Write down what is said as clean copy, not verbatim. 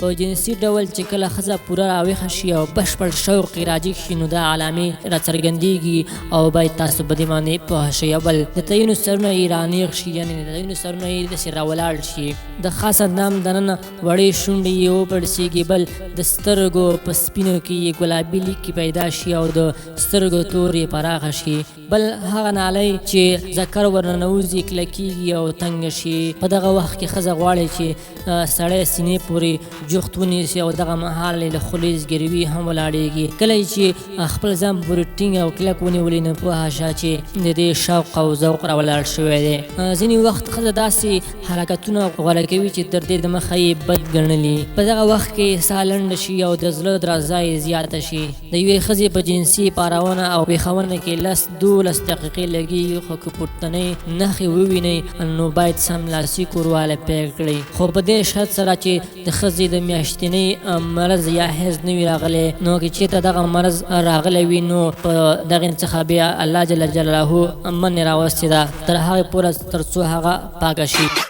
په جنسي ډول چې کله ښځه پوره راویښه شي او بشپړ شوق یې راجګ شي نو دا علامې راڅرګندېږي او باید تاسو په دې باندې پوه شئ. اول د تعینو سرونه یې رانیغ شي، یعنې د تعینو سرونه یې داسې راولاړ شي. د خاص اندام دننه وړې شونډې یې وپړسېږي. بل د سترګو په سپینو کې یې ګلابي لیکې پیدا شي او د سترګو تور یې پراخه شي. بل هغه نالی چې ذکر ورننوځي کلکېږي او تنګه شي. په دغه وخت کې ښځه غواړي چې سړی سینې پورې جوخت ونیسي او دغه مهال یې له خولې زګیروي هم ولاړېږي. کله چې خپل ځان پورې ټینګ او کلک ونیولي نو پوهه شه چې د دې شوق او ذوق راولاړ شوی دی. ځینې وخت ښځه داسې حرکتونه غوره کوي چې تر دې د مخه یې بد ګڼلي. په دغه وخت کې ساه لنډه شي او د زړه درزا یې زیاته شي. د یوې ښځې په جنسي پارونه او پېښونه کې 10-12 دقیقې لګېږي، خو که پورتنۍ نښې ووینئ نو باید سملاسي کوروالی پیل کړئ، خو په دې شرط سره چې د ښځې د میاشتنۍ مرض یا حیض نه وي راغلی. نو که چېرته دغه مرض راغلی وي نو په دغې څخه بیا الله جل جلاله منې راوستې ده تر هغې پوره تر څو هغه پاکه شي.